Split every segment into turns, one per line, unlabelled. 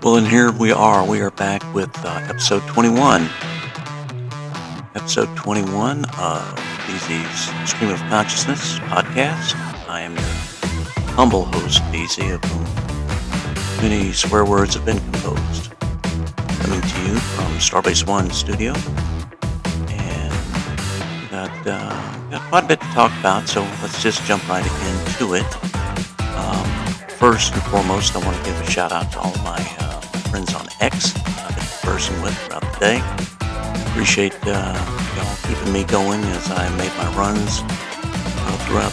Well, and here we are. We are back with episode 21. Episode 21 of Beezy's Stream of Consciousness podcast. I am your humble host, Beezy, of whom many swear words have been composed. Coming to you from Starbase One studio. And we got quite a bit to talk about, so let's just jump right into it. First and foremost, I want to give a shout out to all of my friends on X I've been conversing with throughout the day. Appreciate y'all keeping me going as I make my runs throughout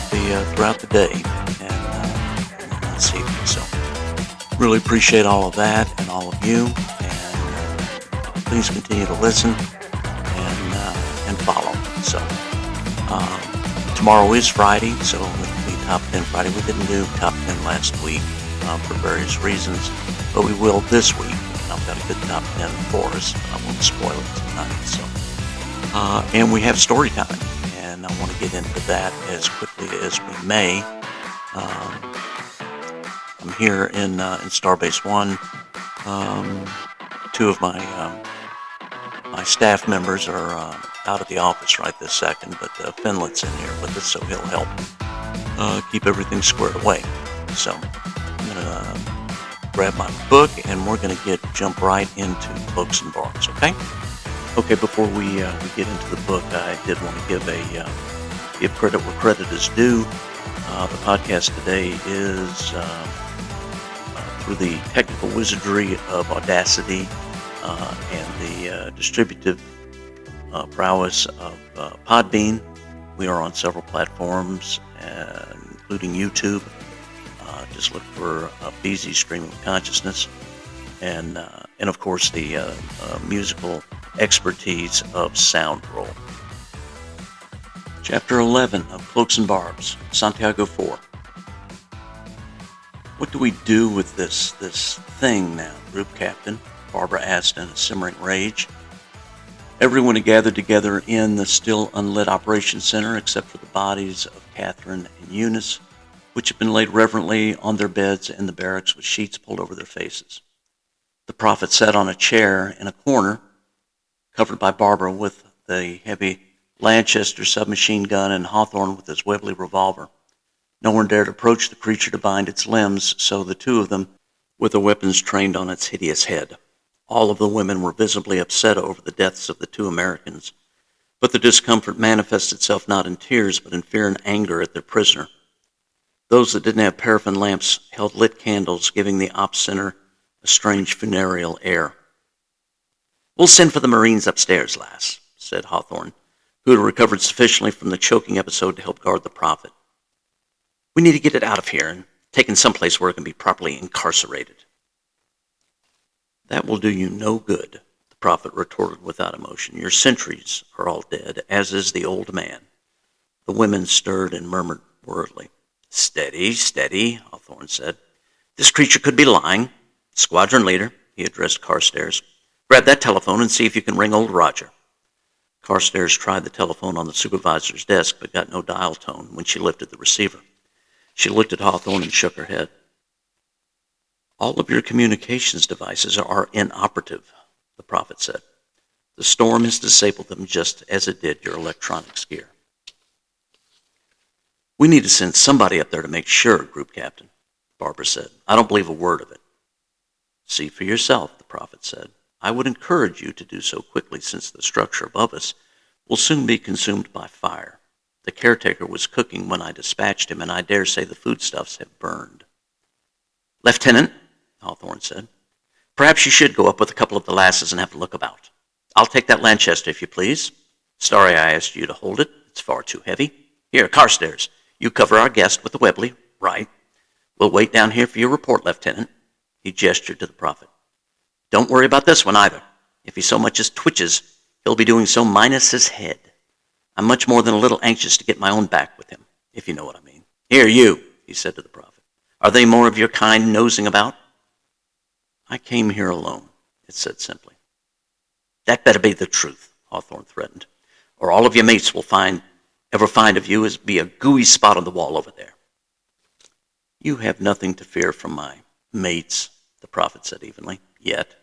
the day and this evening. So really appreciate all of that and all of you. And please continue to listen and follow. So tomorrow is Friday, so it'll be Top 10 Friday. We didn't do Top 10 last week for various reasons, but we will this week. And I've got a good Top 10 for us, but I won't spoil it tonight. So, and we have story time, and I want to get into that as quickly as we may. I'm here in Starbase One. Two of my staff members are out of the office right this second, but Finland's in here with us, so he'll help keep everything squared away. So I'm gonna grab my book, and we're gonna jump right into Cloaks and Barbs. Okay. Before we get into the book, I did want to give credit where credit is due. The podcast today is through the technical wizardry of Audacity and the distributive prowess of Podbean. We are on several platforms, including YouTube. Just look for Beezy Stream of Consciousness, and of course the musical expertise of Soundroll. Chapter 11 of Cloaks and Barbs, Santiago 4. What do we do with this thing now, Group Captain? Barbara asked in a simmering rage. Everyone had gathered together in the still unlit operations center except for the bodies of Catherine and Eunice, which had been laid reverently on their beds in the barracks with sheets pulled over their faces. The prophet sat on a chair in a corner, covered by Barbara with the heavy Lanchester submachine gun and Hawthorne with his Webley revolver. No one dared approach the creature to bind its limbs, so the two of them, with the weapons trained on its hideous head. All of the women were visibly upset over the deaths of the two Americans, but the discomfort manifested itself not in tears, but in fear and anger at their prisoner. Those that didn't have paraffin lamps held lit candles, giving the ops center a strange funereal air. "We'll send for the Marines upstairs, lass," said Hawthorne, who had recovered sufficiently from the choking episode to help guard the prophet. "We need to get it out of here and taken someplace where it can be properly incarcerated." "That will do you no good," the prophet retorted without emotion. "Your sentries are all dead, as is the old man." The women stirred and murmured worriedly. "Steady, steady," Hawthorne said. "This creature could be lying. Squadron leader," he addressed Carstairs, "grab that telephone and see if you can ring old Roger." Carstairs tried the telephone on the supervisor's desk, but got no dial tone when she lifted the receiver. She looked at Hawthorne and shook her head. "All of your communications devices are inoperative," the prophet said. "The storm has disabled them just as it did your electronics gear." "We need to send somebody up there to make sure, Group Captain," Barbara said. "I don't believe a word of it." "See for yourself," the prophet said. "I would encourage you to do so quickly, since the structure above us will soon be consumed by fire. The caretaker was cooking when I dispatched him, and I dare say the foodstuffs have burned." "Lieutenant," Hawthorne said, "perhaps you should go up with a couple of the lasses and have a look about. I'll take that Lanchester, if you please. Sorry I asked you to hold it. It's far too heavy. Here, Carstairs, you cover our guest with the Webley. Right. We'll wait down here for your report, Lieutenant." He gestured to the prophet. "Don't worry about this one either. If he so much as twitches, he'll be doing so minus his head. I'm much more than a little anxious to get my own back with him, if you know what I mean. Here, you," he said to the prophet. "Are they more of your kind nosing about?" "I came here alone," it said simply. "That better be the truth," Hawthorne threatened, "or all of your mates will ever find of you as be a gooey spot on the wall over there." "You have nothing to fear from my mates," the prophet said evenly. Yet.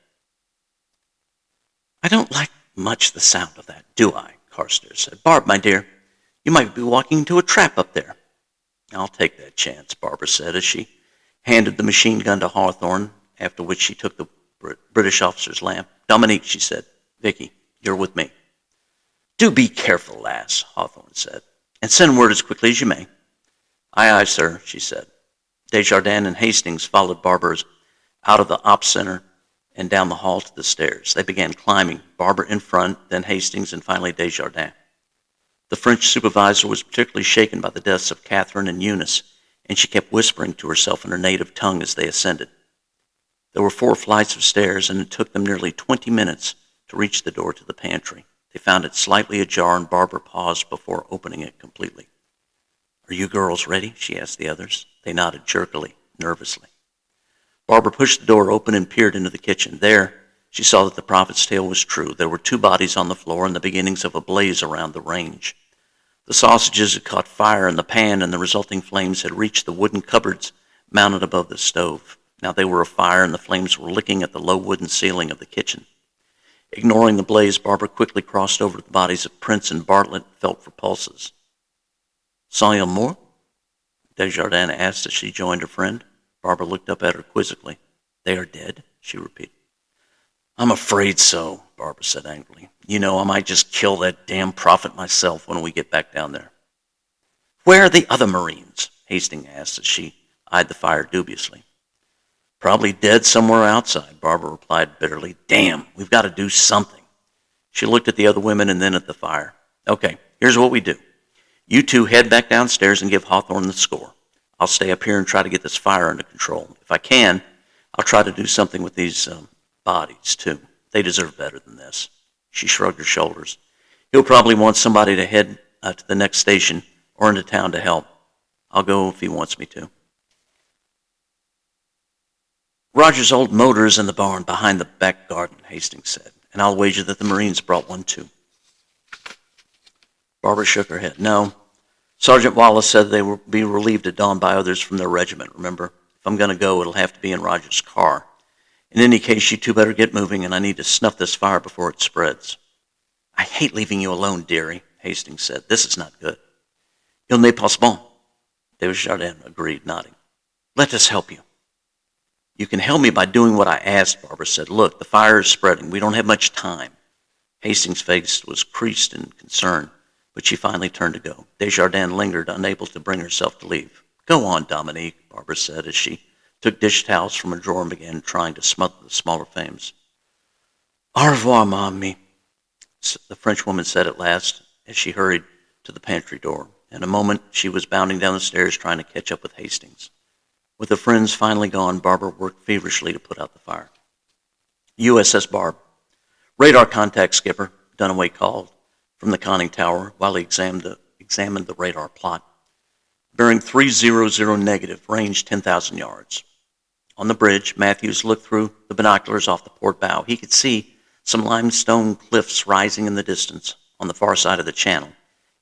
I don't like much the sound of that, do I? Carstairs said. Barb, my dear, you might be walking into a trap up there. I'll take that chance, Barbara said as she handed the machine gun to Hawthorne, after which she took the British officer's lamp. Dominique, she said. Vicky, you're with me. Do be careful, lass, Hawthorne said, and send word as quickly as you may. Aye, aye, sir, she said. Desjardins and Hastings followed Barbara out of the ops center and down the hall to the stairs. They began climbing, Barbara in front, then Hastings, and finally Desjardins. The French supervisor was particularly shaken by the deaths of Catherine and Eunice, and she kept whispering to herself in her native tongue as they ascended. There were 4 flights of stairs, and it took them nearly 20 minutes to reach the door to the pantry. They found it slightly ajar, and Barbara paused before opening it completely. Are you girls ready? She asked the others. They nodded jerkily, nervously. Barbara pushed the door open and peered into the kitchen. There, she saw that the prophet's tale was true. There were 2 bodies on the floor and the beginnings of a blaze around the range. The sausages had caught fire in the pan, and the resulting flames had reached the wooden cupboards mounted above the stove. Now they were afire, and the flames were licking at the low wooden ceiling of the kitchen. Ignoring the blaze, Barbara quickly crossed over to the bodies of Prince and Bartlett and felt for pulses. Sans il mort? Desjardins asked as she joined her friend. Barbara looked up at her quizzically. They are dead, she repeated. I'm afraid so, Barbara said angrily. You know, I might just kill that damn prophet myself when we get back down there. Where are the other Marines? Hastings asked as she eyed the fire dubiously. Probably dead somewhere outside, Barbara replied bitterly. Damn, we've got to do something. She looked at the other women and then at the fire. Okay, here's what we do. You 2 head back downstairs and give Hawthorne the score. I'll stay up here and try to get this fire under control. If I can, I'll try to do something with these bodies, too. They deserve better than this. She shrugged her shoulders. He'll probably want somebody to head to the next station or into town to help. I'll go if he wants me to. Roger's old motor is in the barn behind the back garden, Hastings said, and I'll wager that the Marines brought one, too. Barbara shook her head. No. Sergeant Wallace said they will be relieved at dawn by others from their regiment, remember? If I'm going to go, it'll have to be in Roger's car. In any case, you 2 better get moving, and I need to snuff this fire before it spreads. I hate leaving you alone, dearie, Hastings said. This is not good. Il n'est pas bon, Desjardins agreed, nodding. Let us help you. You can help me by doing what I asked, Barbara said. Look, the fire is spreading. We don't have much time. Hastings' face was creased in concern, but she finally turned to go. Desjardins lingered, unable to bring herself to leave. Go on, Dominique, Barbara said as she took dish towels from a drawer and began trying to smother the smaller flames. Au revoir, Mommy, the Frenchwoman said at last as she hurried to the pantry door. In a moment, she was bounding down the stairs trying to catch up with Hastings. With the friends finally gone, Barbara worked feverishly to put out the fire. USS Barb. Radar contact, Skipper, Dunaway called from the conning tower while he examined the radar plot. Bearing 300 negative, range 10,000 yards. On the bridge, Matthews looked through the binoculars off the port bow. He could see some limestone cliffs rising in the distance on the far side of the channel.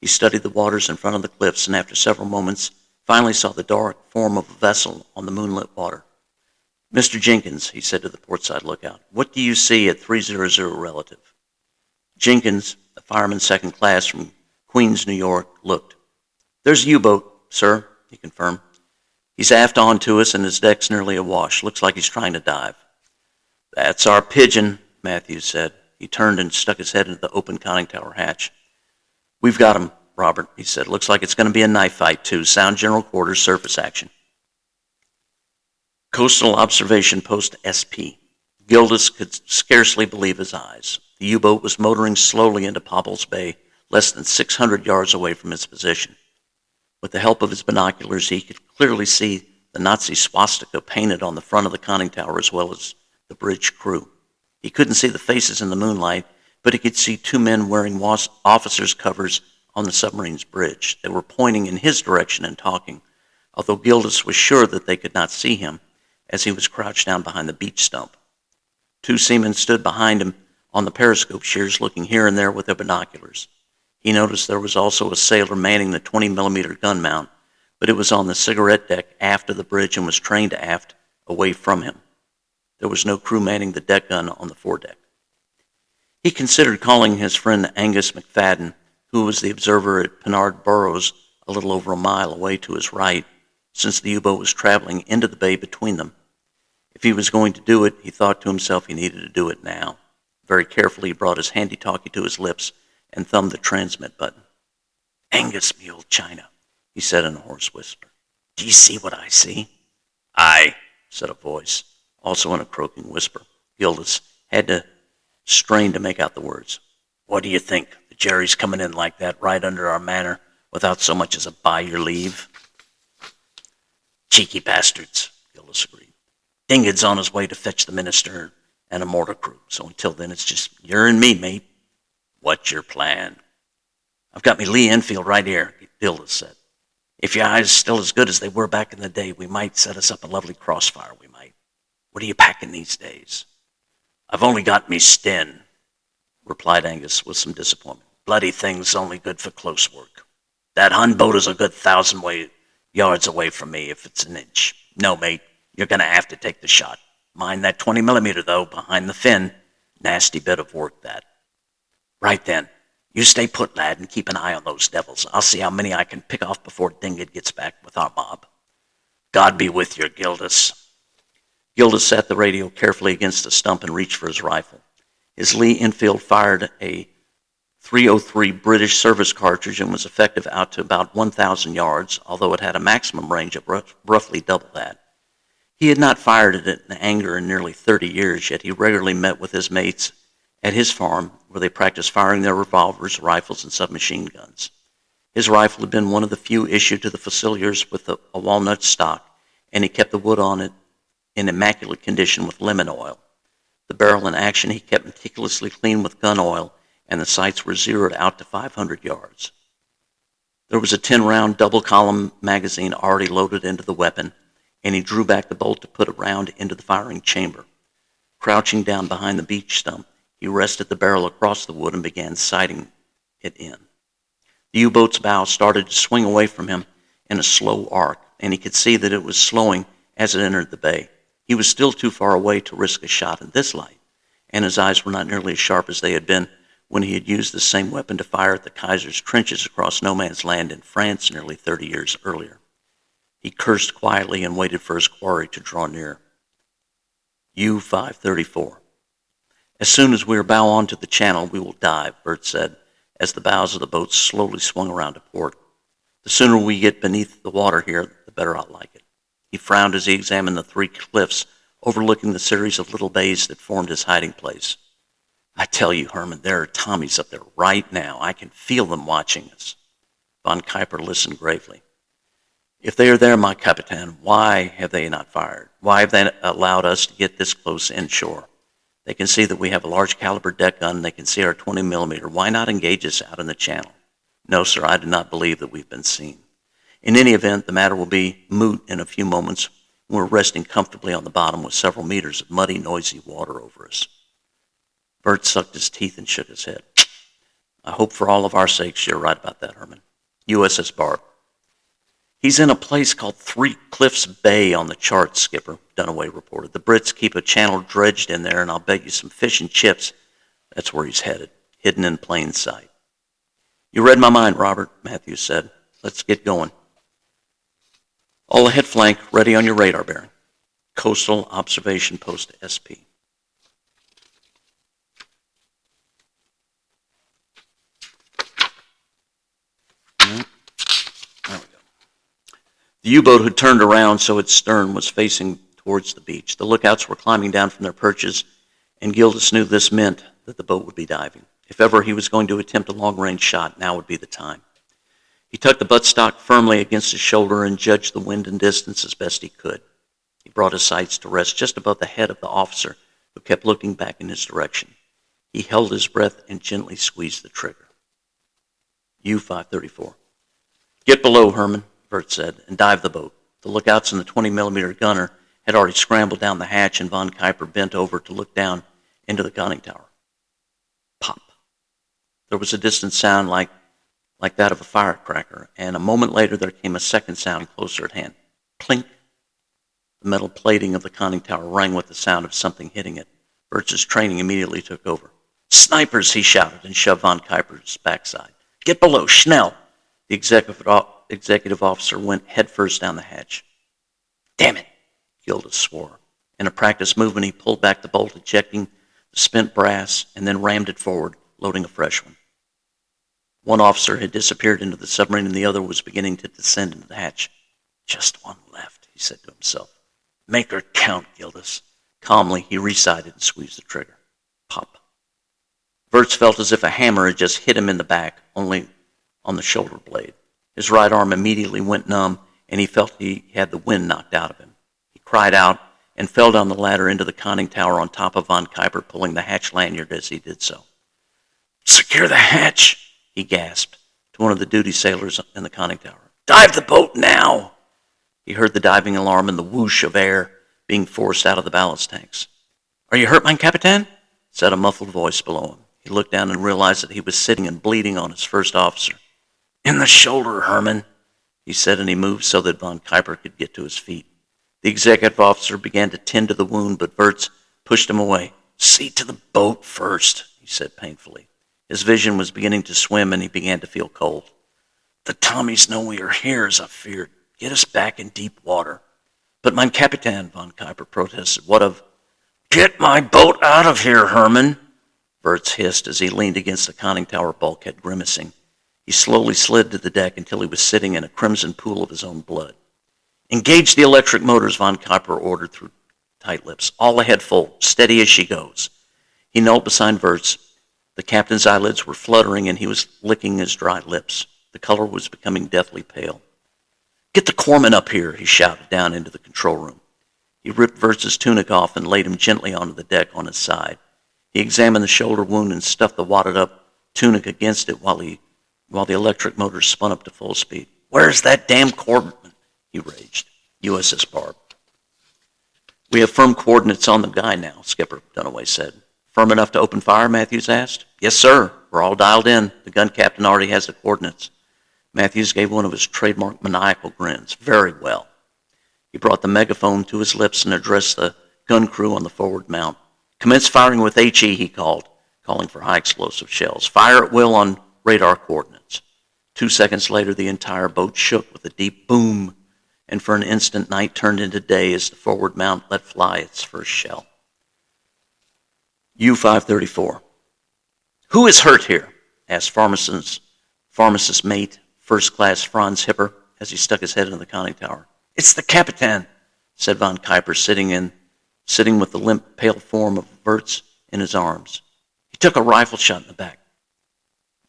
He studied the waters in front of the cliffs and after several moments finally saw the dark form of a vessel on the moonlit water. Mr. Jenkins, he said to the portside lookout, what do you see at 300 relative? Jenkins, a fireman second class from Queens, New York, looked. There's a U-boat, sir, he confirmed. He's aft on to us and his deck's nearly awash. Looks like he's trying to dive. That's our pigeon, Matthews said. He turned and stuck his head into the open conning tower hatch. We've got him, Robert, he said. Looks like it's going to be a knife fight, too. Sound general quarters, surface action. Coastal Observation Post SP. Gildas could scarcely believe his eyes. The U-boat was motoring slowly into Popple's Bay, less than 600 yards away from its position. With the help of his binoculars, he could clearly see the Nazi swastika painted on the front of the conning tower as well as the bridge crew. He couldn't see the faces in the moonlight, but he could see 2 men wearing officers' covers on the submarine's bridge. They were pointing in his direction and talking, although Gildas was sure that they could not see him as he was crouched down behind the beach stump. 2 seamen stood behind him on the periscope shears looking here and there with their binoculars. He noticed there was also a sailor manning the 20-millimeter gun mount, but it was on the cigarette deck aft of the bridge and was trained aft away from him. There was no crew manning the deck gun on the foredeck. He considered calling his friend Angus McFadden, who was the observer at Pennard Burrows a little over a mile away to his right, since the U-boat was traveling into the bay between them. If he was going to do it, he thought to himself he needed to do it now. Very carefully, he brought his handy-talkie to his lips and thumbed the transmit button. "Angus, me old China," he said in a hoarse whisper. "Do you see what I see?" "Aye," said a voice, also in a croaking whisper. Gildas had to strain to make out the words. "What do you think? The Jerry's coming in like that right under our manor without so much as a by your leave?" "Cheeky bastards," Gildas agreed. "Dinged's on his way to fetch the minister and a mortar crew, so until then it's just you and me, mate." "What's your plan?" "I've got me Lee Enfield right here," Gildas said. "If your eyes are still as good as they were back in the day, we might set us up a lovely crossfire, we might. What are you packing these days?" "I've only got me Sten," replied Angus with some disappointment. "Bloody thing's only good for close work. That Hun boat is a good 1,000 yards away from me if it's an inch. No, mate, you're going to have to take the shot. Mind that 20mm, though, behind the fin. Nasty bit of work, that." "Right then. You stay put, lad, and keep an eye on those devils. I'll see how many I can pick off before Dinged gets back with our mob." "God be with you, Gildas." Gildas sat the radio carefully against a stump and reached for his rifle. His Lee Enfield fired a .303 British service cartridge and was effective out to about 1,000 yards, although it had a maximum range of roughly double that. He had not fired it in anger in nearly 30 years, yet he regularly met with his mates at his farm, where they practiced firing their revolvers, rifles, and submachine guns. His rifle had been one of the few issued to the Fusiliers with a walnut stock, and he kept the wood on it in immaculate condition with lemon oil. The barrel in action he kept meticulously clean with gun oil, and the sights were zeroed out to 500 yards. There was a 10-round double-column magazine already loaded into the weapon, and he drew back the bolt to put a round into the firing chamber. Crouching down behind the beech stump, he rested the barrel across the wood and began sighting it in. The U-boat's bow started to swing away from him in a slow arc, and he could see that it was slowing as it entered the bay. He was still too far away to risk a shot in this light, and his eyes were not nearly as sharp as they had been when he had used the same weapon to fire at the Kaiser's trenches across no man's land in France nearly 30 years earlier. He cursed quietly and waited for his quarry to draw near. U-534. "As soon as we are bow on to the channel, we will dive," Bert said, as the bows of the boat slowly swung around to port. "The sooner we get beneath the water here, the better I'll like it." He frowned as he examined the 3 cliffs overlooking the series of little bays that formed his hiding place. "I tell you, Herman, there are Tommies up there right now. I can feel them watching us." Von Kuiper listened gravely. "If they are there, my Capitan, why have they not fired? Why have they allowed us to get this close inshore? They can see that we have a large caliber deck gun, and they can see our 20mm. Why not engage us out in the channel?" "No, sir, I do not believe that we've been seen. In any event, the matter will be moot in a few moments when we're resting comfortably on the bottom with several meters of muddy, noisy water over us." Bert sucked his teeth and shook his head. "I hope for all of our sakes you're right about that, Herman. USS Barb." "He's in a place called Three Cliffs Bay on the charts, Skipper," Dunaway reported. "The Brits keep a channel dredged in there, and I'll bet you some fish and chips that's where he's headed, hidden in plain sight." "You read my mind, Robert," Matthews said. "Let's get going. All ahead flank, ready on your radar bearing. Coastal Observation Post SP." There we go. The U-boat had turned around so its stern was facing towards the beach. The lookouts were climbing down from their perches, and Gildas knew this meant that the boat would be diving. If ever he was going to attempt a long-range shot, now would be the time. He tucked the buttstock firmly against his shoulder and judged the wind and distance as best he could. He brought his sights to rest just above the head of the officer, who kept looking back in his direction. He held his breath and gently squeezed the trigger. U-534. "Get below, Herman," Bert said, "and dive the boat." The lookouts and the 20mm gunner had already scrambled down the hatch, and Von Kuiper bent over to look down into the conning tower. Pop. There was a distant sound like that of a firecracker, and a moment later there came a second sound closer at hand. Clink. The metal plating of the conning tower rang with the sound of something hitting it. Wirtz's training immediately took over. "Snipers!" he shouted and shoved von Kuiper's backside. "Get below, schnell!" The executive officer went headfirst down the hatch. "Damn it!" Gilda swore. In a practice movement, he pulled back the bolt, ejecting the spent brass, and then rammed it forward, loading a fresh one. One officer had disappeared into the submarine, and the other was beginning to descend into the hatch. "Just one left," he said to himself. "Make her count, Gildas." Calmly, he resighted and squeezed the trigger. Pop. Wirtz felt as if a hammer had just hit him in the back, only on the shoulder blade. His right arm immediately went numb, and he felt he had the wind knocked out of him. He cried out and fell down the ladder into the conning tower on top of von Kuiper, pulling the hatch lanyard as he did so. "Secure the hatch," he gasped to one of the duty sailors in the conning tower. "Dive the boat now!" He heard the diving alarm and the whoosh of air being forced out of the ballast tanks. "Are you hurt, mein Kapitän?" said a muffled voice below him. He looked down and realized that he was sitting and bleeding on his first officer. "In the shoulder, Herman," he said, and he moved so that von Kuiper could get to his feet. The executive officer began to tend to the wound, but Wirtz pushed him away. "See to the boat first," he said painfully. His vision was beginning to swim, and he began to feel cold. "The Tommies know we are here, as I feared. Get us back in deep water." "But mein Kapitän," von Kuiper protested, "what of—" "Get my boat out of here, Herman," Wirtz hissed as he leaned against the conning tower bulkhead, grimacing. He slowly slid to the deck until he was sitting in a crimson pool of his own blood. "Engage the electric motors," von Kuiper ordered through tight lips. "All ahead full, steady as she goes." He knelt beside Wirtz. The captain's eyelids were fluttering, and he was licking his dry lips. The color was becoming deathly pale. "Get the corpsman up here," he shouted down into the control room. He ripped Wirtz's tunic off and laid him gently onto the deck on his side. He examined the shoulder wound and stuffed the wadded-up tunic against it while the electric motors spun up to full speed. "Where's that damn corpsman?" he raged. USS Barb. "We have firm coordinates on the guy now," Skipper Dunaway said. "Firm enough to open fire?" Matthews asked. "Yes, sir. We're all dialed in. The gun captain already has the coordinates." Matthews gave one of his trademark maniacal grins. "Very well." He brought the megaphone to his lips and addressed the gun crew on the forward mount. "Commence firing with HE," he called, calling for high explosive shells. "Fire at will on radar coordinates." 2 seconds later, the entire boat shook with a deep boom, and for an instant night turned into day as the forward mount let fly its first shell. U-534. "Who is hurt here?" asked pharmacist mate, First Class Franz Hipper, as he stuck his head into the conning tower. "It's the Captain," said von Kuiper, sitting with the limp, pale form of Wirtz in his arms. "He took a rifle shot in the back."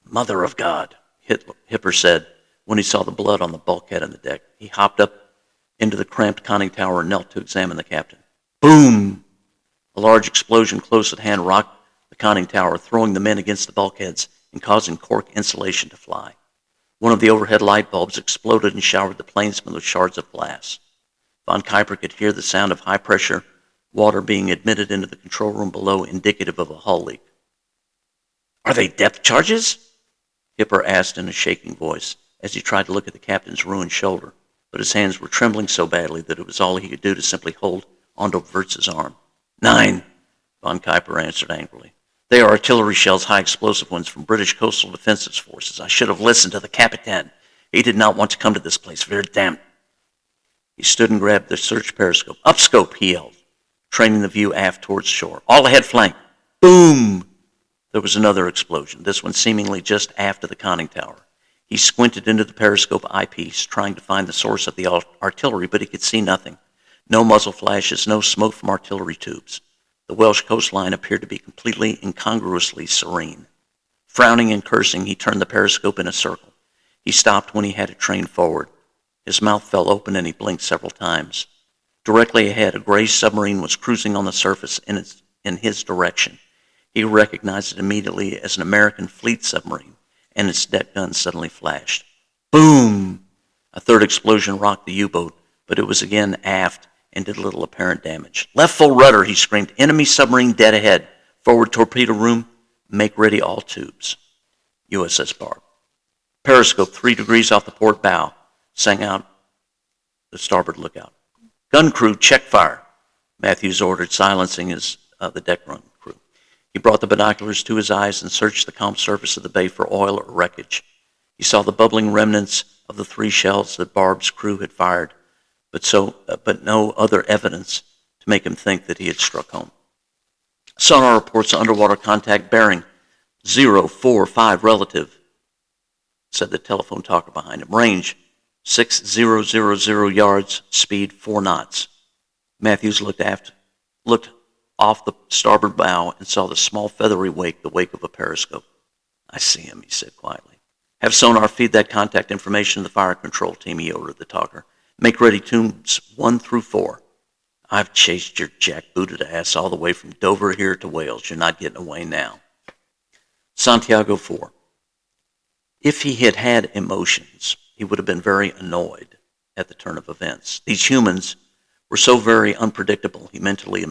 "Mother of God," Hipper said when he saw the blood on the bulkhead and the deck. He hopped up into the cramped conning tower and knelt to examine the captain. Boom! A large explosion close at hand rocked the conning tower, throwing the men against the bulkheads and causing cork insulation to fly. One of the overhead light bulbs exploded and showered the plainsmen with shards of glass. Von Kuiper could hear the sound of high-pressure water being admitted into the control room below, indicative of a hull leak. "Are they depth charges?" Hipper asked in a shaking voice as he tried to look at the captain's ruined shoulder, but his hands were trembling so badly that it was all he could do to simply hold onto Wirtz's arm. "9," von Kuiper answered angrily. "They are artillery shells, high explosive ones from British Coastal Defensive Forces. I should have listened to the Captain. He did not want to come to this place, verdammt." He stood and grabbed the search periscope. "Upscope," he yelled, training the view aft towards shore. "All ahead flank." Boom! There was another explosion, this one seemingly just aft of the conning tower. He squinted into the periscope eyepiece, trying to find the source of the artillery, but he could see nothing. No muzzle flashes, no smoke from artillery tubes. The Welsh coastline appeared to be completely incongruously serene. Frowning and cursing, he turned the periscope in a circle. He stopped when he had it trained forward. His mouth fell open and he blinked several times. Directly ahead, a gray submarine was cruising on the surface in his direction. He recognized it immediately as an American fleet submarine, and its deck gun suddenly flashed. Boom! A third explosion rocked the U-boat, but it was again aft and did little apparent damage. "Left full rudder," he screamed. "Enemy submarine dead ahead. Forward torpedo room. Make ready all tubes." USS Barb. "Periscope 3 degrees off the port bow," sang out the starboard lookout. Gun crew, check fire, Matthews ordered, silencing the deck run crew. He brought the binoculars to his eyes and searched the calm surface of the bay for oil or wreckage. He saw the bubbling remnants of the 3 shells that Barb's crew had fired, but no other evidence to make him think that he had struck home. Sonar reports underwater contact bearing 045 relative, said the telephone talker behind him. Range 6000 yards, speed 4 knots. Matthews looked off the starboard bow and saw the small feathery wake, the wake of a periscope. I see him, he said quietly. Have sonar feed that contact information to the fire control team, he ordered the talker. Make ready tunes 1 through 4. I've chased your jackbooted ass all the way from Dover here to Wales. You're not getting away now. Santiago 4. If he had had emotions, he would have been very annoyed at the turn of events. These humans were so very unpredictable, he mentally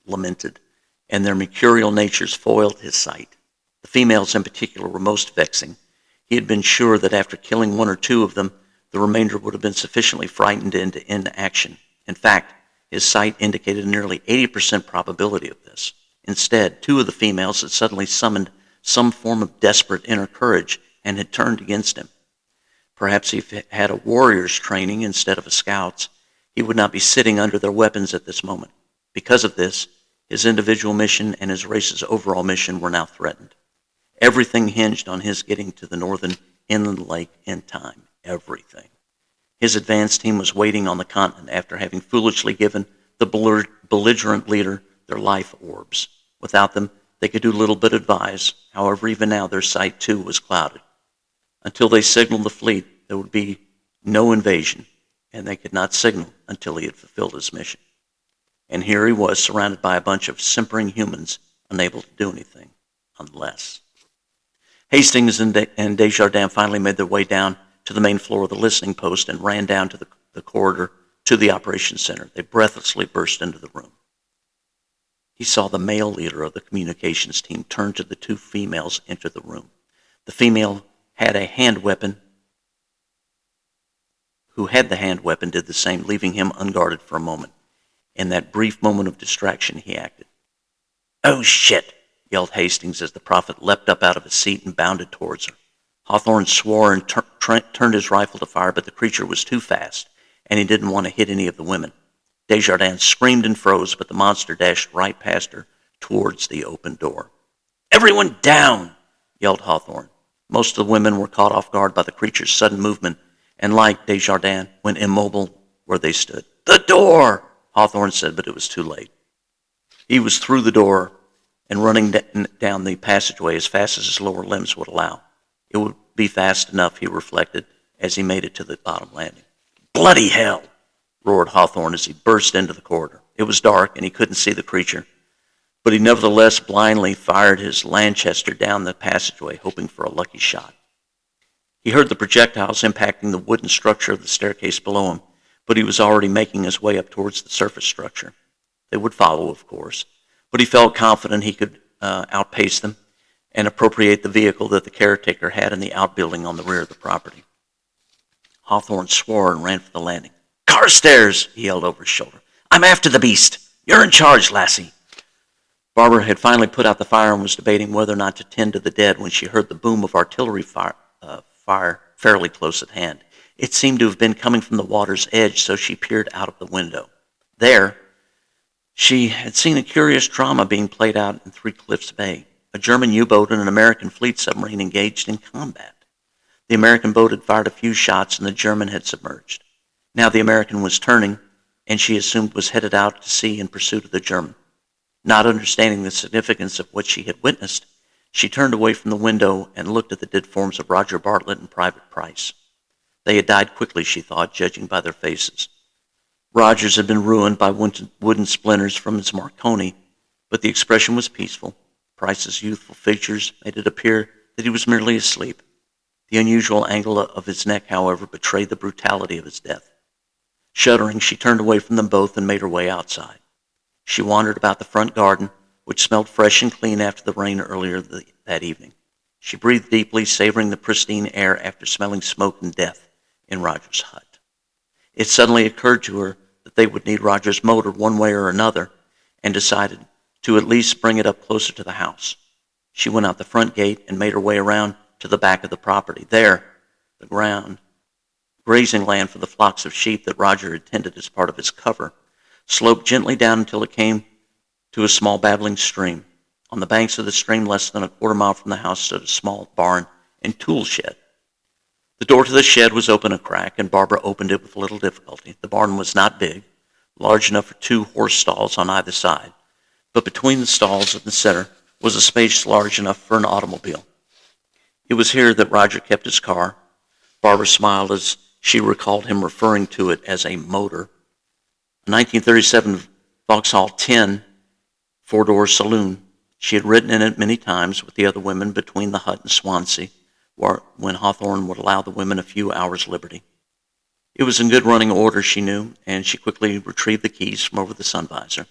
lamented, and their mercurial natures foiled his sight. The females in particular were most vexing. He had been sure that after killing 1 or 2 of them, the remainder would have been sufficiently frightened into inaction. In fact, his sight indicated a nearly 80% probability of this. Instead, 2 of the females had suddenly summoned some form of desperate inner courage and had turned against him. Perhaps if he had a warrior's training instead of a scout's, he would not be sitting under their weapons at this moment. Because of this, his individual mission and his race's overall mission were now threatened. Everything hinged on his getting to the northern inland lake in time. Everything. His advance team was waiting on the continent after having foolishly given the belligerent leader their life orbs. Without them, they could do little but advise. However, even now their sight too was clouded. Until they signaled the fleet, there would be no invasion, and they could not signal until he had fulfilled his mission. And here he was, surrounded by a bunch of simpering humans, unable to do anything, unless. Hastings and Desjardins finally made their way down to the main floor of the listening post and ran down to the corridor to the operations center. They breathlessly burst into the room. He saw the male leader of the communications team turn to the 2 females enter the room. The female had a hand weapon. Who had the hand weapon did the same, leaving him unguarded for a moment. In that brief moment of distraction, he acted. "Oh, shit," yelled Hastings as the prophet leapt up out of his seat and bounded towards her. Hawthorne swore and turned his rifle to fire, but the creature was too fast, and he didn't want to hit any of the women. Desjardins screamed and froze, but the monster dashed right past her towards the open door. "Everyone down!" yelled Hawthorne. Most of the women were caught off guard by the creature's sudden movement, and like Desjardins, went immobile where they stood. "The door!" Hawthorne said, but it was too late. He was through the door and running down the passageway as fast as his lower limbs would allow. It would be fast enough, he reflected, as he made it to the bottom landing. "Bloody hell!" roared Hawthorne as he burst into the corridor. It was dark, and he couldn't see the creature, but he nevertheless blindly fired his Lanchester down the passageway, hoping for a lucky shot. He heard the projectiles impacting the wooden structure of the staircase below him, but he was already making his way up towards the surface structure. They would follow, of course, but he felt confident he could outpace them and appropriate the vehicle that the caretaker had in the outbuilding on the rear of the property. Hawthorne swore and ran for the landing. "Carstairs!" he yelled over his shoulder. "I'm after the beast. You're in charge, lassie." Barbara had finally put out the fire and was debating whether or not to tend to the dead when she heard the boom of artillery fire fairly close at hand. It seemed to have been coming from the water's edge, so she peered out of the window. There, she had seen a curious drama being played out in Three Cliffs Bay. A German U-boat and an American fleet submarine engaged in combat. The American boat had fired a few shots and the German had submerged. Now the American was turning, and she assumed was headed out to sea in pursuit of the German. Not understanding the significance of what she had witnessed, she turned away from the window and looked at the dead forms of Roger Bartlett and Private Price. They had died quickly, she thought, judging by their faces. Rogers had been ruined by wooden splinters from his Marconi, but the expression was peaceful. Price's youthful features made it appear that he was merely asleep. The unusual angle of his neck, however, betrayed the brutality of his death. Shuddering, she turned away from them both and made her way outside. She wandered about the front garden, which smelled fresh and clean after the rain earlier that evening. She breathed deeply, savoring the pristine air after smelling smoke and death in Roger's hut. It suddenly occurred to her that they would need Roger's motor one way or another, and decided to at least bring it up closer to the house. She went out the front gate and made her way around to the back of the property. There, the ground, grazing land for the flocks of sheep that Roger had tended as part of his cover, sloped gently down until it came to a small babbling stream. On the banks of the stream, less than a quarter mile from the house, stood a small barn and tool shed. The door to the shed was open a crack, and Barbara opened it with little difficulty. The barn was not big, large enough for 2 horse stalls on either side, but between the stalls and the center was a space large enough for an automobile. It was here that Roger kept his car. Barbara smiled as she recalled him referring to it as a motor. A 1937 Vauxhall 10 4-door saloon. She had ridden in it many times with the other women between the hut and Swansea, when Hawthorne would allow the women a few hours' liberty. It was in good running order, she knew, and she quickly retrieved the keys from over the sun visor.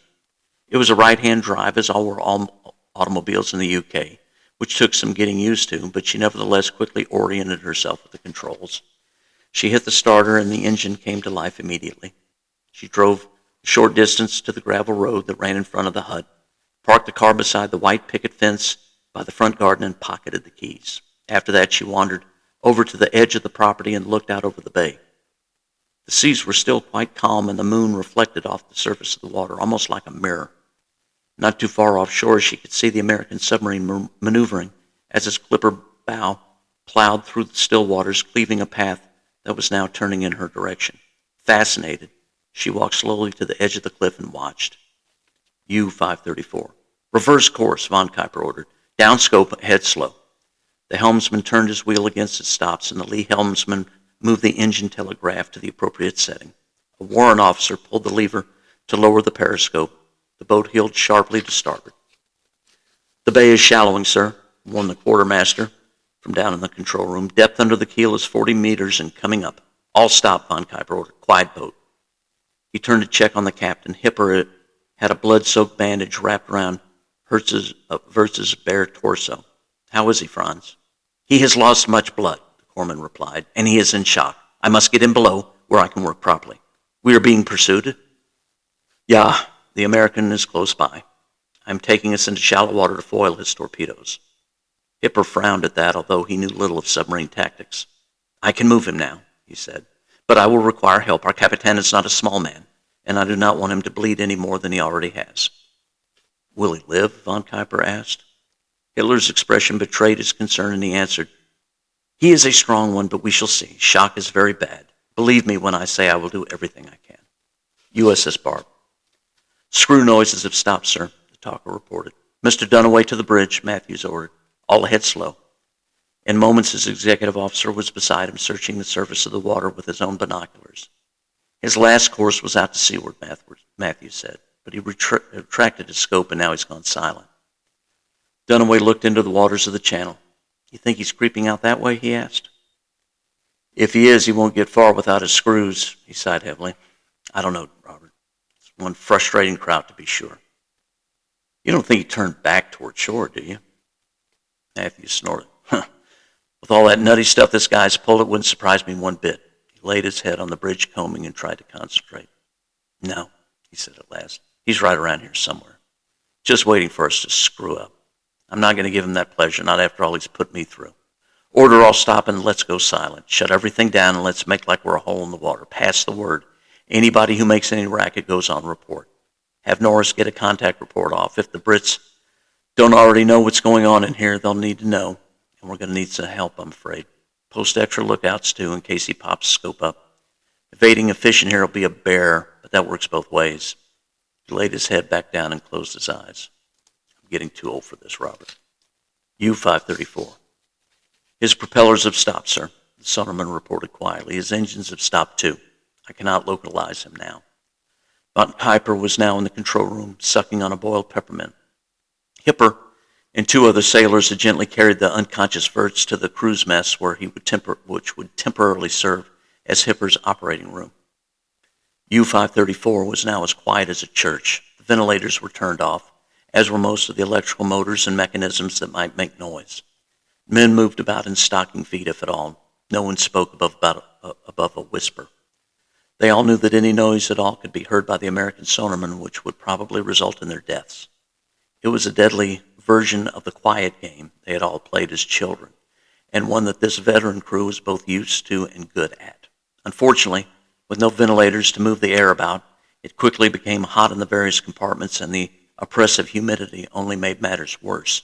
It was a right-hand drive, as all were automobiles in the UK, which took some getting used to, but she nevertheless quickly oriented herself with the controls. She hit the starter, and the engine came to life immediately. She drove a short distance to the gravel road that ran in front of the hut, parked the car beside the white picket fence by the front garden, and pocketed the keys. After that, she wandered over to the edge of the property and looked out over the bay. The seas were still quite calm, and the moon reflected off the surface of the water, almost like a mirror. Not too far offshore, she could see the American submarine maneuvering as its clipper bow plowed through the still waters, cleaving a path that was now turning in her direction. Fascinated, she walked slowly to the edge of the cliff and watched. U-534. Reverse course, Von Kuiper ordered. Down scope, head slow. The helmsman turned his wheel against its stops, and the lee helmsman moved the engine telegraph to the appropriate setting. A warrant officer pulled the lever to lower the periscope. The boat heeled sharply to starboard. "The bay is shallowing, sir," warned the quartermaster from down in the control room. "Depth under the keel is 40 meters and coming up." "All stop," Von Kuiper ordered. "Quiet boat." He turned to check on the captain. Hipper had a blood-soaked bandage wrapped around Wirtz's bare torso. "How is he, Franz?" "He has lost much blood," the corpsman replied, "and he is in shock. I must get him below where I can work properly." "We are being pursued?" "Yeah, the American is close by. I am taking us into shallow water to foil his torpedoes." Hipper frowned at that, although he knew little of submarine tactics. "I can move him now," he said, "but I will require help. Our Capitan is not a small man, and I do not want him to bleed any more than he already has." "Will he live?" Von Kuiper asked. Hitler's expression betrayed his concern, and he answered, "He is a strong one, but we shall see. Shock is very bad. Believe me when I say I will do everything I can." USS Barb. "Screw noises have stopped, sir," the talker reported. "Mr. Dunaway to the bridge," Matthews ordered. "All ahead slow." In moments, his executive officer was beside him, searching the surface of the water with his own binoculars. "His last course was out to seaward," Matthews said, but he retracted his scope, and now he's gone silent. Dunaway looked into the waters of the channel. "You think he's creeping out that way?" he asked. "If he is, he won't get far without his screws," he sighed heavily. "I don't know, Robert. It's one frustrating crowd, to be sure." "You don't think he turned back toward shore, do you?" Matthews snorted. "Huh. With all that nutty stuff this guy's pulled, it wouldn't surprise me one bit." He laid his head on the bridge combing and tried to concentrate. "No," he said at last. "He's right around here somewhere, just waiting for us to screw up. I'm not going to give him that pleasure, not after all he's put me through. Order all stop and let's go silent. Shut everything down and let's make like we're a hole in the water. Pass the word. Anybody who makes any racket goes on report. Have Norris get a contact report off. If the Brits don't already know what's going on in here, they'll need to know, and we're going to need some help, I'm afraid. Post extra lookouts, too, in case he pops scope up. Evading a fish in here will be a bear, but that works both ways." He laid his head back down and closed his eyes. "I'm getting too old for this, Robert." U-534. "His propellers have stopped, sir," the sonarman reported quietly. "His engines have stopped, too. I cannot localize him now." Von Kuiper was now in the control room, sucking on a boiled peppermint. Hipper and 2 other sailors had gently carried the unconscious Wirtz to the crew's mess, which would temporarily serve as Hipper's operating room. U-534 was now as quiet as a church. The ventilators were turned off, as were most of the electrical motors and mechanisms that might make noise. Men moved about in stocking feet, if at all. No one spoke above a whisper. They all knew that any noise at all could be heard by the American sonarmen, which would probably result in their deaths. It was a deadly version of the quiet game they had all played as children, and one that this veteran crew was both used to and good at. Unfortunately, with no ventilators to move the air about, it quickly became hot in the various compartments, and the oppressive humidity only made matters worse.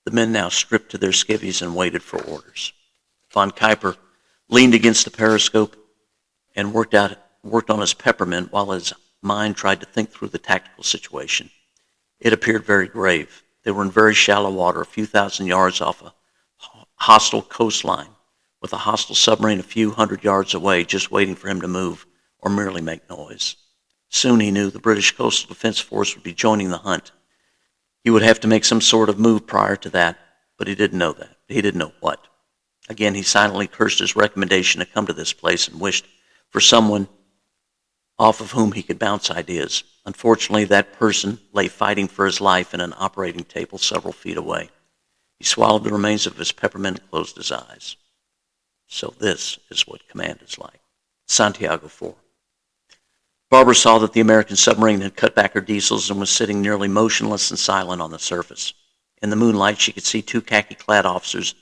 The men now stripped to their skivvies and waited for orders. Von Kuiper leaned against the periscope and worked on his peppermint while his mind tried to think through the tactical situation. It appeared very grave. They were in very shallow water, a few thousand yards off a hostile coastline, with a hostile submarine a few hundred yards away, just waiting for him to move or merely make noise. Soon, he knew, the British Coastal Defense Force would be joining the hunt. He would have to make some sort of move prior to that, but he didn't know that. He didn't know what. Again, he silently cursed his recommendation to come to this place and wished for someone off of whom he could bounce ideas. Unfortunately, that person lay fighting for his life in an operating table several feet away. He swallowed the remains of his peppermint and closed his eyes. So this is what command is like. Santiago 4. Barbara saw that the American submarine had cut back her diesels and was sitting nearly motionless and silent on the surface. In the moonlight, she could see two khaki-clad officers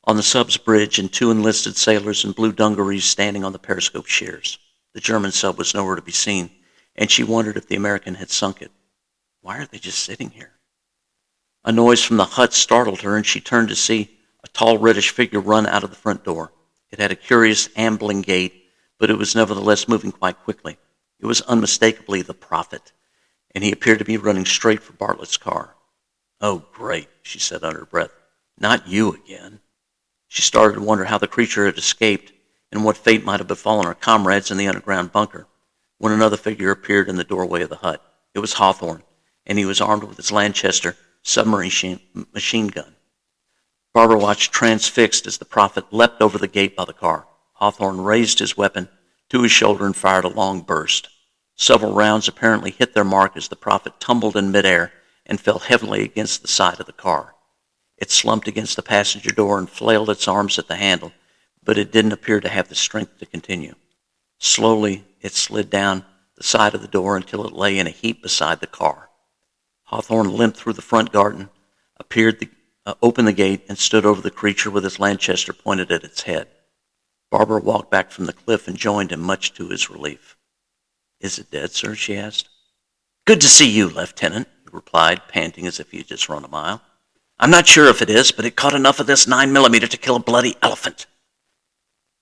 on the sub's bridge and two enlisted sailors in blue dungarees standing on the periscope shears. The German sub was nowhere to be seen, and she wondered if the American had sunk it. Why are they just sitting here? A noise from the hut startled her, and she turned to see a tall reddish figure run out of the front door. It had a curious ambling gait, but it was nevertheless moving quite quickly. It was unmistakably the Prophet, and he appeared to be running straight for Bartlett's car. "Oh, great," she said under her breath. "Not you again." She started to wonder how the creature had escaped and what fate might have befallen her comrades in the underground bunker, when another figure appeared in the doorway of the hut. It was Hawthorne, and he was armed with his Lanchester submarine machine gun. Barbara watched transfixed as the Prophet leapt over the gate by the car. Hawthorne raised his weapon to his shoulder and fired a long burst. Several rounds apparently hit their mark as the Prophet tumbled in midair and fell heavily against the side of the car. It slumped against the passenger door and flailed its arms at the handle, but it didn't appear to have the strength to continue. Slowly, it slid down the side of the door until it lay in a heap beside the car. Hawthorne limped through the front garden, opened the gate, and stood over the creature with his Lanchester pointed at its head. Barbara walked back from the cliff and joined him, much to his relief. "Is it dead, sir?" she asked. "Good to see you, Lieutenant," he replied, panting as if he had just run a mile. "I'm not sure if it is, but it caught enough of this 9mm to kill a bloody elephant."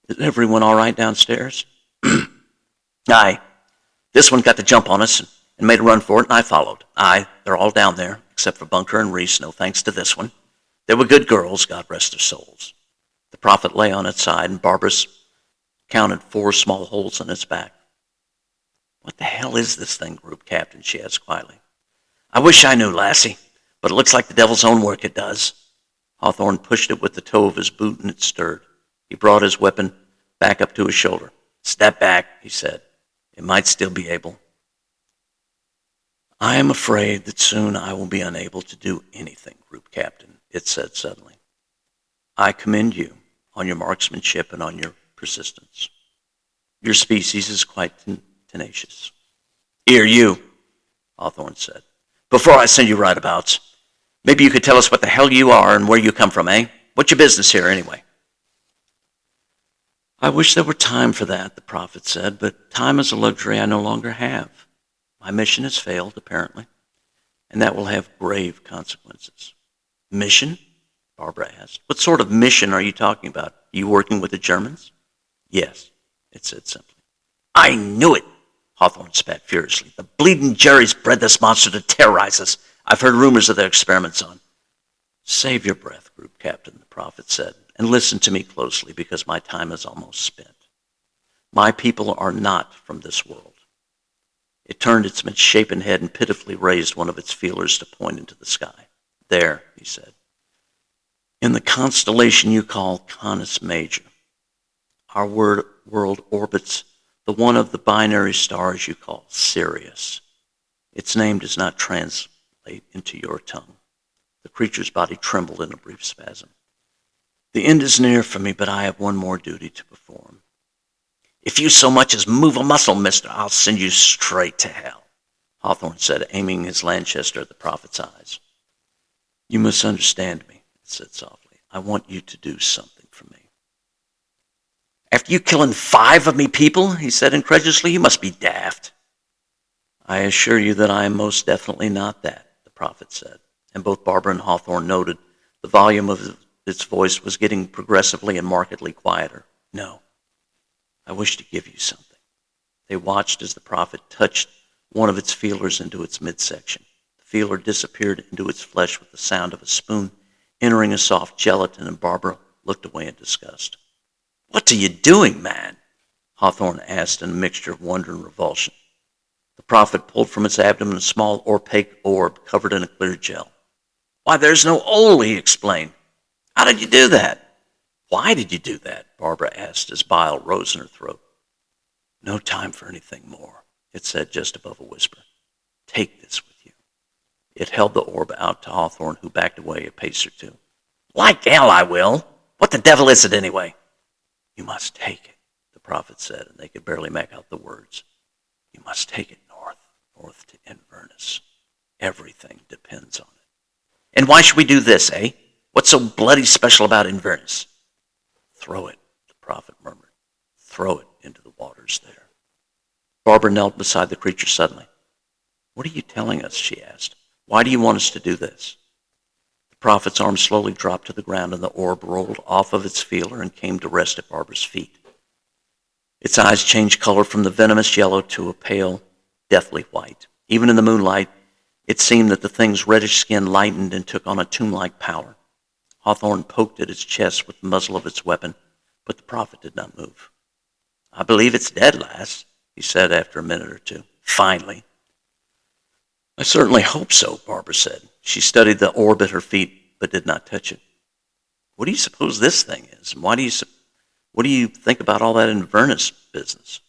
"Is everyone all right downstairs?" "Aye. This one got the jump on us and made a run for it, and I followed. Aye, they're all down there, except for Bunker and Reese, no thanks to this one. They were good girls, God rest their souls." The Prophet lay on its side, and Barbara counted 4 small holes in its back. "What the hell is this thing, Group Captain?" she asked quietly. "I wish I knew, lassie, but it looks like the devil's own work it does." Hawthorne pushed it with the toe of his boot, and it stirred. He brought his weapon back up to his shoulder. "Step back," he said. "It might still be able." "I am afraid that soon I will be unable to do anything, Group Captain," it said suddenly. "I commend you on your marksmanship and on your persistence. Your species is quite tenacious." "Here, you," Hawthorne said. "Before I send you right-abouts, maybe you could tell us what the hell you are and where you come from, eh? What's your business here, anyway?" "I wish there were time for that," the Prophet said, "but time is a luxury I no longer have. My mission has failed, apparently, and that will have grave consequences." "Mission?" Barbara asked. "What sort of mission are you talking about? Are you working with the Germans?" "Yes," it said simply. "I knew it!" Hawthorne spat furiously. "The bleeding Jerry's bred this monster to terrorize us. I've heard rumors of their experiments on—" "Save your breath, Group Captain," the Prophet said, "and listen to me closely, because my time is almost spent. My people are not from this world." It turned its misshapen head and pitifully raised one of its feelers to point into the sky. "There," he said, "in the constellation you call Canis Major, our world orbits the one of the binary stars you call Sirius. Its name does not translate into your tongue." The creature's body trembled in a brief spasm. "The end is near for me, but I have one more duty to perform. If you so much as move a muscle, mister, I'll send you straight to hell, Hawthorne said, aiming his Lanchester at the prophet's eyes. You misunderstand me, it said softly. I want you to do something for me. After you killing 5 of me people, he said incredulously, you must be daft. I assure you that I am most definitely not that, the prophet said, and both Barbara and Hawthorne noted the volume of its voice was getting progressively and markedly quieter. No, I wish to give you something. They watched as the prophet touched one of its feelers into its midsection. The feeler disappeared into its flesh with the sound of a spoon entering a soft gelatin, and Barbara looked away in disgust. What are you doing, man? Hawthorne asked in a mixture of wonder and revulsion. The prophet pulled from its abdomen a small opaque orb covered in a clear gel. Why, there's no hole, he explained. How did you do that? Why did you do that? Barbara asked as bile rose in her throat. No time for anything more, it said just above a whisper. Take this with you. It held the orb out to Hawthorne, who backed away a pace or two. Like hell I will. What the devil is it anyway? You must take it, the prophet said, and they could barely make out the words. You must take it north to Inverness. Everything depends on it. And why should we do this, eh? What's so bloody special about Inverness? Throw it, the prophet murmured. Throw it into the waters there. Barbara knelt beside the creature suddenly. What are you telling us, she asked. Why do you want us to do this? The prophet's arm slowly dropped to the ground, and the orb rolled off of its feeler and came to rest at Barbara's feet. Its eyes changed color from the venomous yellow to a pale, deathly white. Even in the moonlight, it seemed that the thing's reddish skin lightened and took on a tomb-like pallor. Hawthorne poked at its chest with the muzzle of its weapon, but the prophet did not move. I believe it's dead, lass, he said after a minute or two. Finally. I certainly hope so, Barbara said. She studied the orb at her feet, but did not touch it. What do you suppose this thing is? And what do you think about all that Inverness business?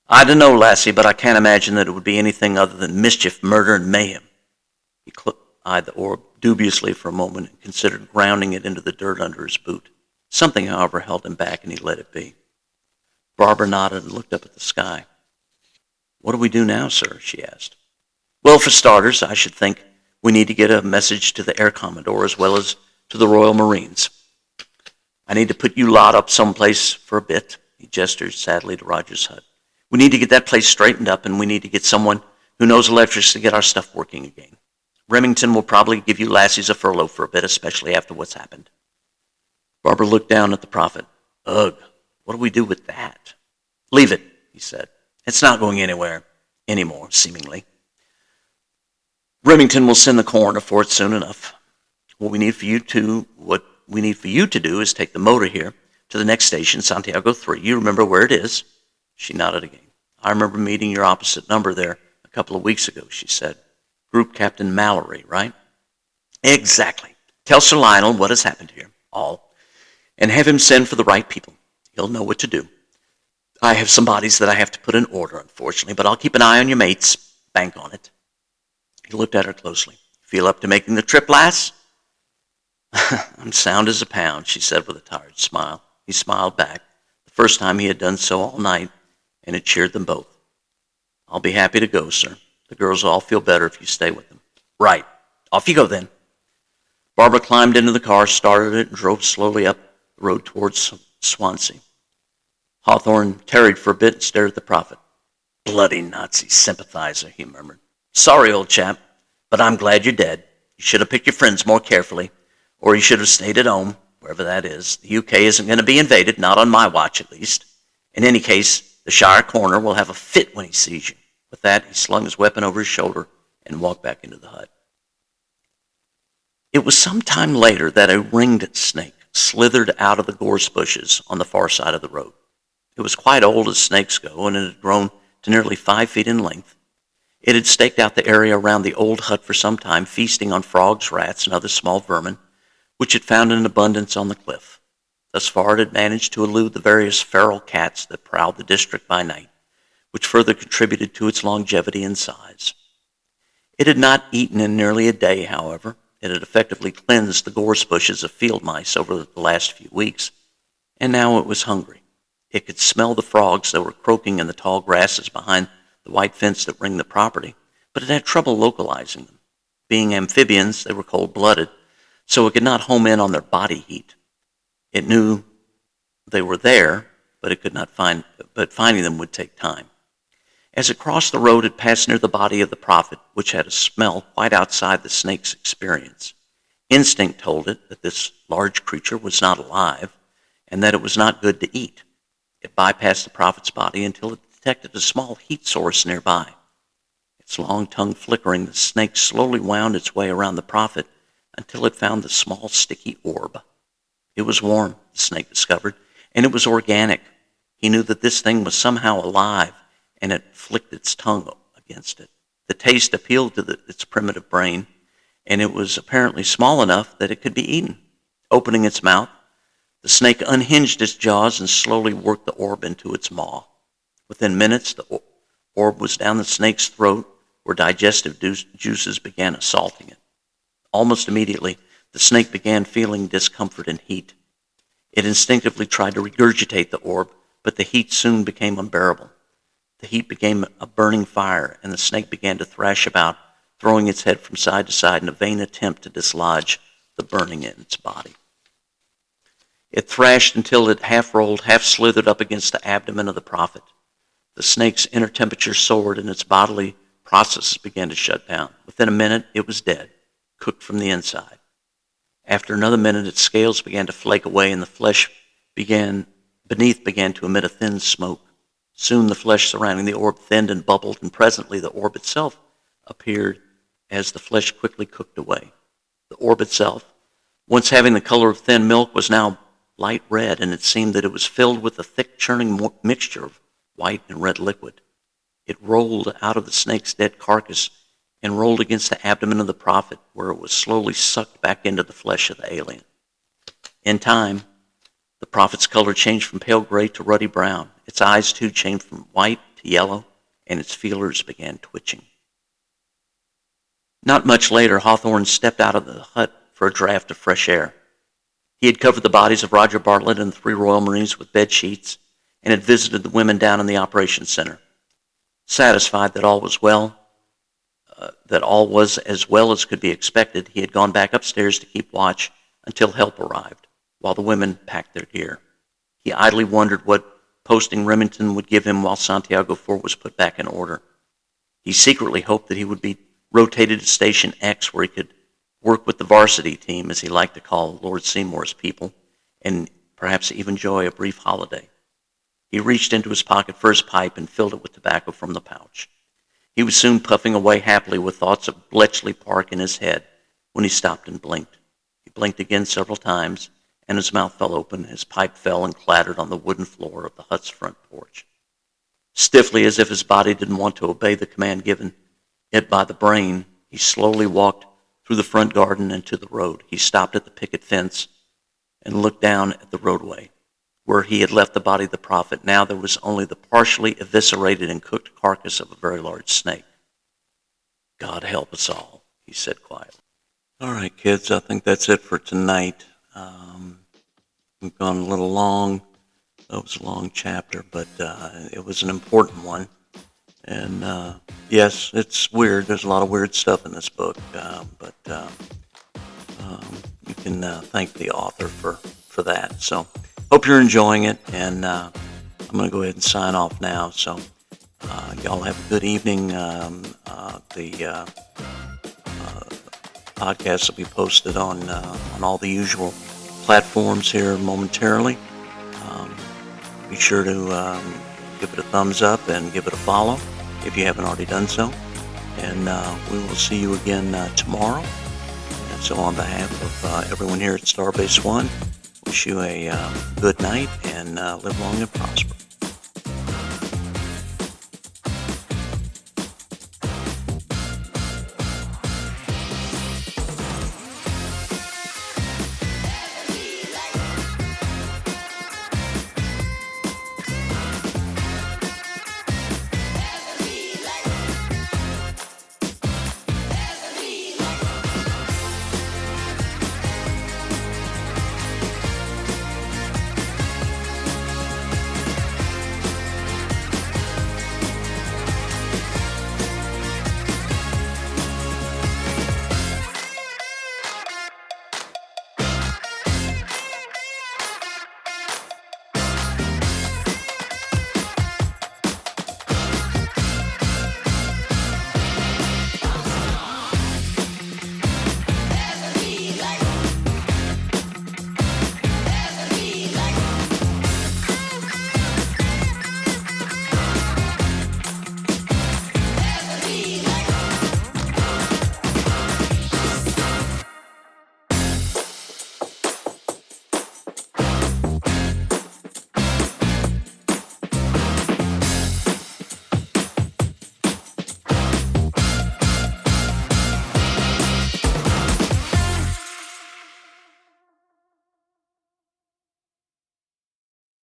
I don't know, lassie, but I can't imagine that it would be anything other than mischief, murder, and mayhem. He eyed the orb dubiously for a moment and considered grounding it into the dirt under his boot. Something, however, held him back, and he let it be. Barbara nodded and looked up at the sky. What do we do now, sir? She asked. Well, for starters, I should think we need to get a message to the Air Commodore as well as to the Royal Marines. I need to put you lot up someplace for a bit. He gestured sadly to Roger's hut. We need to get that place straightened up, and we need to get someone who knows electrics to get our stuff working again. Remington will probably give you lassies a furlough for a bit, especially after what's happened. Barbara looked down at the prophet. Ugh, what do we do with that? Leave it, he said. It's not going anywhere anymore, seemingly. Remington will send the coroner for it soon enough. What we need for you to do is take the motor here to the next station, Santiago 3. You remember where it is? She nodded again. I remember meeting your opposite number there a couple of weeks ago, she said. Group Captain Mallory, right? Exactly. Tell Sir Lionel what has happened here, all, and have him send for the right people. He'll know what to do. I have some bodies that I have to put in order, unfortunately, but I'll keep an eye on your mates. Bank on it. He looked at her closely. Feel up to making the trip, lass? I'm sound as a pound, she said with a tired smile. He smiled back, the first time he had done so all night, and it cheered them both. I'll be happy to go, sir. The girls will all feel better if you stay with them. Right. Off you go, then. Barbara climbed into the car, started it, and drove slowly up the road towards Swansea. Hawthorne tarried for a bit and stared at the prophet. Bloody Nazi sympathizer, he murmured. Sorry, old chap, but I'm glad you're dead. You should have picked your friends more carefully, or you should have stayed at home, wherever that is. The UK isn't going to be invaded, not on my watch at least. In any case, the Shire Coroner will have a fit when he sees you. With that, he slung his weapon over his shoulder and walked back into the hut. It was some time later that a ringed snake slithered out of the gorse bushes on the far side of the road. It was quite old as snakes go, and it had grown to nearly 5 feet in length. It had staked out the area around the old hut for some time, feasting on frogs, rats, and other small vermin, which it found in abundance on the cliff. Thus far it had managed to elude the various feral cats that prowled the district by night, which further contributed to its longevity and size. It had not eaten in nearly a day, however. It had effectively cleansed the gorse bushes of field mice over the last few weeks, and now it was hungry. It could smell the frogs that were croaking in the tall grasses behind the white fence that ringed the property, but it had trouble localizing them. Being amphibians, they were cold-blooded, so it could not home in on their body heat. It knew they were there, but finding them would take time. As it crossed the road, it passed near the body of the prophet, which had a smell quite outside the snake's experience. Instinct told it that this large creature was not alive and that it was not good to eat. It bypassed the prophet's body until it detected a small heat source nearby. Its long tongue flickering, the snake slowly wound its way around the prophet until it found the small sticky orb. It was warm, the snake discovered, and it was organic. He knew that this thing was somehow alive, and it flicked its tongue against it. The taste appealed to its primitive brain, and it was apparently small enough that it could be eaten. Opening its mouth, the snake unhinged its jaws and slowly worked the orb into its maw. Within minutes, the orb was down the snake's throat, where digestive juices began assaulting it. Almost immediately, the snake began feeling discomfort and heat. It instinctively tried to regurgitate the orb, but the heat soon became unbearable. The heat became a burning fire, and the snake began to thrash about, throwing its head from side to side in a vain attempt to dislodge the burning in its body. It thrashed until it half rolled, half slithered up against the abdomen of the prophet. The snake's inner temperature soared, and its bodily processes began to shut down. Within a minute, it was dead, cooked from the inside. After another minute, its scales began to flake away, and the flesh beneath began to emit a thin smoke. Soon the flesh surrounding the orb thinned and bubbled, and presently the orb itself appeared as the flesh quickly cooked away. The orb itself, once having the color of thin milk, was now light red, and it seemed that it was filled with a thick churning mixture of white and red liquid. It rolled out of the snake's dead carcass and rolled against the abdomen of the prophet, where it was slowly sucked back into the flesh of the alien. In time, the prophet's color changed from pale gray to ruddy brown. Its eyes, too, changed from white to yellow, and its feelers began twitching. Not much later, Hawthorne stepped out of the hut for a draft of fresh air. He had covered the bodies of Roger Bartlett and the 3 Royal Marines with bed sheets and had visited the women down in the operations center. Satisfied that all was as well as could be expected, he had gone back upstairs to keep watch until help arrived, while the women packed their gear. He idly wondered what posting Remington would give him while Santiago Fort was put back in order. He secretly hoped that he would be rotated to Station X, where he could work with the varsity team, as he liked to call Lord Seymour's people, and perhaps even enjoy a brief holiday. He reached into his pocket for his pipe and filled it with tobacco from the pouch. He was soon puffing away happily with thoughts of Bletchley Park in his head when he stopped and blinked. He blinked again several times, and his mouth fell open. His pipe fell and clattered on the wooden floor of the hut's front porch. Stiffly, as if his body didn't want to obey the command given it by the brain, he slowly walked through the front garden and to the road. He stopped at the picket fence and looked down at the roadway. Where he had left the body of the prophet, now there was only the partially eviscerated and cooked carcass of a very large snake. God help us all, he said quietly. All right, kids, I think that's it for tonight. We've gone a little long. That was a long chapter, but it was an important one. And yes, it's weird. There's a lot of weird stuff in this book, but you can thank the author for that. So hope you're enjoying it, and I'm going to go ahead and sign off now. So y'all have a good evening. The podcast will be posted on all the usual platforms here momentarily. Be sure to give it a thumbs up and give it a follow if you haven't already done so. And we will see you again tomorrow. And so on behalf of everyone here at Starbase One, wish you a good night and live long and prosper.